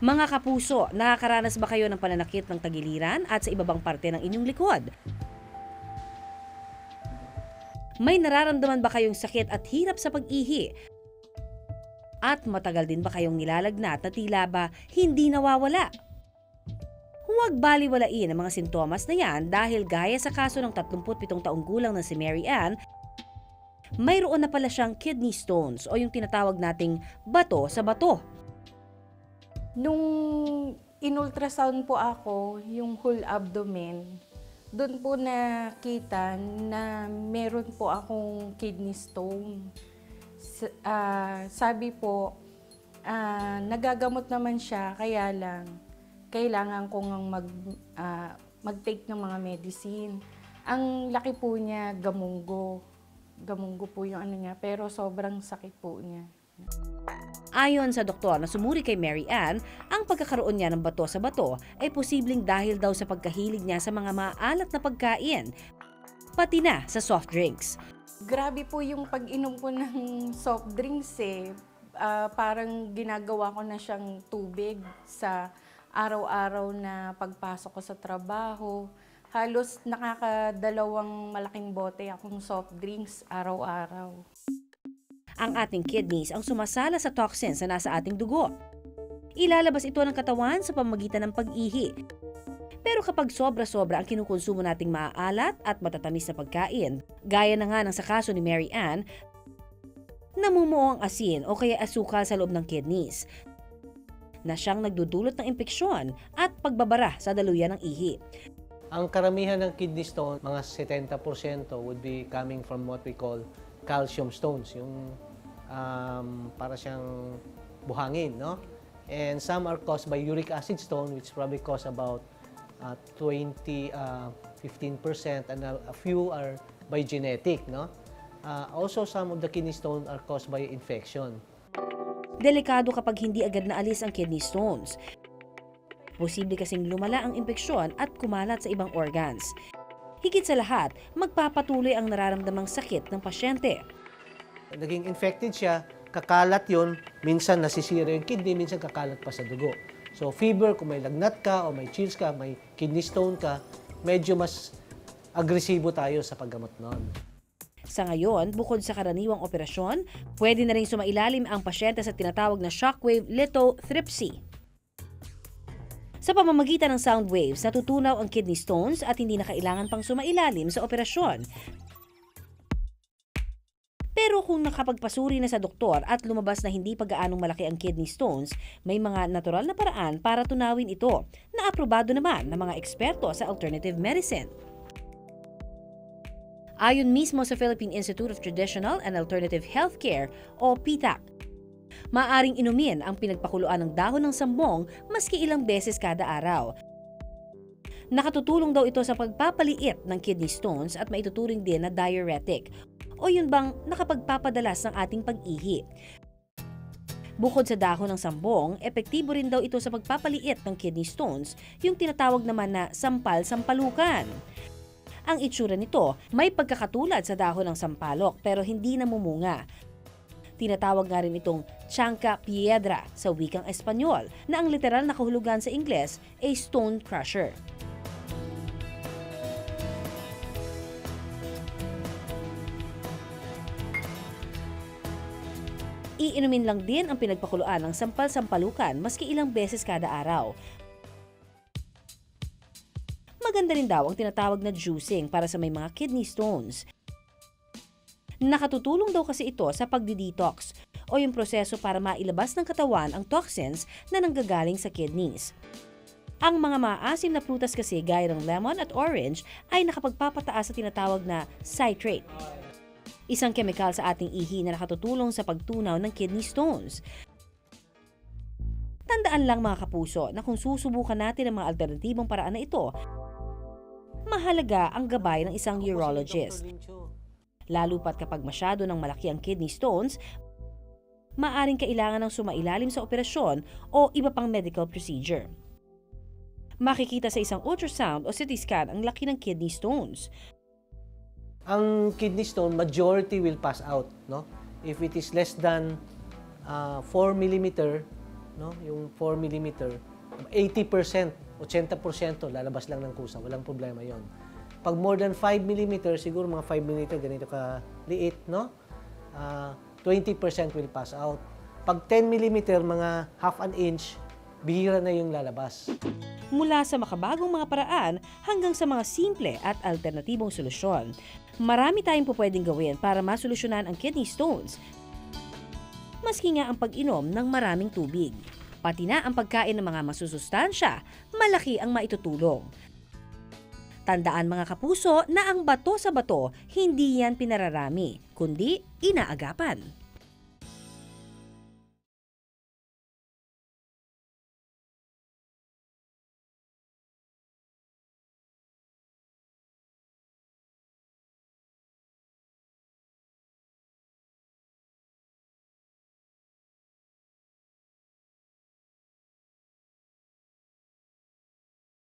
Mga kapuso, nakakaranas ba kayo ng pananakit ng tagiliran at sa ibabang parte ng inyong likod? May nararamdaman ba kayong sakit at hirap sa pag-ihi? At matagal din ba kayong nilalagnat na tila ba hindi nawawala? Huwag baliwalain ang mga sintomas na yan dahil gaya sa kaso ng 37 taong gulang na si Mary Ann, mayroon na pala siyang kidney stones o yung tinatawag nating bato sa bato. Nung in-ultrasound po ako, yung whole abdomen, doon po nakita na meron po akong kidney stone. Sabi po, nagagamot naman siya, kaya lang kailangan ko mag-take ng mga medicine. Ang laki po niya, gamunggo. Gamunggo po yung ano niya, pero sobrang sakit po niya. Ayon sa doktor na sumuri kay Mary Ann, ang pagkakaroon niya ng bato sa bato ay posibleng dahil daw sa pagkahilig niya sa mga maalat na pagkain, pati na sa soft drinks. Grabe po yung pag-inom ko ng soft drinks eh. Parang ginagawa ko na siyang tubig sa araw-araw na pagpasok ko sa trabaho. Halos nakakadalawang malaking bote akong soft drinks araw-araw. Ang ating kidneys ang sumasala sa toxins na nasa ating dugo. Ilalabas ito ng katawan sa pamamagitan ng pag-ihi. Pero kapag sobra-sobra ang kinukonsumo nating maaalat at matatamis na pagkain, gaya na nga ng sa kaso ni Mary Ann, namumuo ang asin o kaya asukal sa loob ng kidneys, na siyang nagdudulot ng impeksyon at pagbabara sa daluyan ng ihi. Ang karamihan ng kidney stone, mga 70% would be coming from what we call calcium stones, yung para siyang buhangin, no? And some are caused by uric acid stone, which probably cause about 15%, and a few are by genetic, no? Also, some of the kidney stones are caused by infection. Delikado kapag hindi agad naalis ang kidney stones. Posible kasing lumala ang impeksyon at kumalat sa ibang organs. Higit sa lahat, magpapatuloy ang nararamdamang sakit ng pasyente. Naging infected siya, kakalat yon, minsan nasisira yung kidney, minsan kakalat pa sa dugo. So fever, kung may lagnat ka o may chills ka, may kidney stone ka, medyo mas agresibo tayo sa paggamot noon. Sa ngayon, bukod sa karaniwang operasyon, pwede na rin sumailalim ang pasyente sa tinatawag na shockwave lithotripsy. Sa pamamagitan ng sound waves, natutunaw ang kidney stones at hindi na kailangan pang sumailalim sa operasyon. Pero kung nakapagpasuri na sa doktor at lumabas na hindi pa gaanong malaki ang kidney stones, may mga natural na paraan para tunawin ito na aprobado naman ng mga eksperto sa alternative medicine. Ayon mismo sa Philippine Institute of Traditional and Alternative Healthcare o PITAC, maaring inumin ang pinagpakuluan ng dahon ng sambong maski ilang beses kada araw. Nakatutulong daw ito sa pagpapaliit ng kidney stones at maituturing din na diuretic o yun bang nakapagpapadalas ng ating pag-ihi. Bukod sa dahon ng sambong, epektibo rin daw ito sa pagpapaliit ng kidney stones, yung tinatawag naman na sampal-sampalukan. Ang itsura nito may pagkakatulad sa dahon ng sampalok pero hindi namumunga. Tinatawag nga rin itong chanca piedra sa wikang Espanyol na ang literal na kahulugan sa Ingles ay stone crusher. Iinumin lang din ang pinagpakuluan ng sampal-sampalukan maski ilang beses kada araw. Maganda rin daw ang tinatawag na juicing para sa may mga kidney stones. Nakatutulong daw kasi ito sa pagdi-detox o yung proseso para mailabas ng katawan ang toxins na nanggagaling sa kidneys. Ang mga maasim na prutas kasi gaya ng lemon at orange ay nakapagpapataas sa tinatawag na citrate, isang kemikal sa ating ihi na nakatutulong sa pagtunaw ng kidney stones. Tandaan lang mga kapuso na kung susubukan natin ang mga alternatibong paraan na ito, mahalaga ang gabay ng isang urologist. Lalo pat kapag masyado ng malaki ang kidney stones, maaring kailangan ng sumailalim sa operasyon o iba pang medical procedure. Makikita sa isang ultrasound o CT scan ang laki ng kidney stones. Ang kidney stone, majority will pass out, no? If it is less than 4 mm, no? Yung 4 millimeter, 80%, 80% lalabas lang ng kusa, walang problema yon. Pag more than 5 millimeter, siguro mga 5 millimeter, ganito ka liit, no? 20% will pass out. Pag 10 millimeter, mga half an inch, bihira na yung lalabas. Mula sa makabagong mga paraan hanggang sa mga simple at alternatibong solusyon, marami tayong pwedeng gawin para masolusyonan ang kidney stones. Maski nga ang pag-inom ng maraming tubig. Pati na ang pagkain ng mga masusustansya, malaki ang maitutulong. Tandaan mga kapuso na ang bato sa bato, hindi yan pinararami, kundi inaagapan.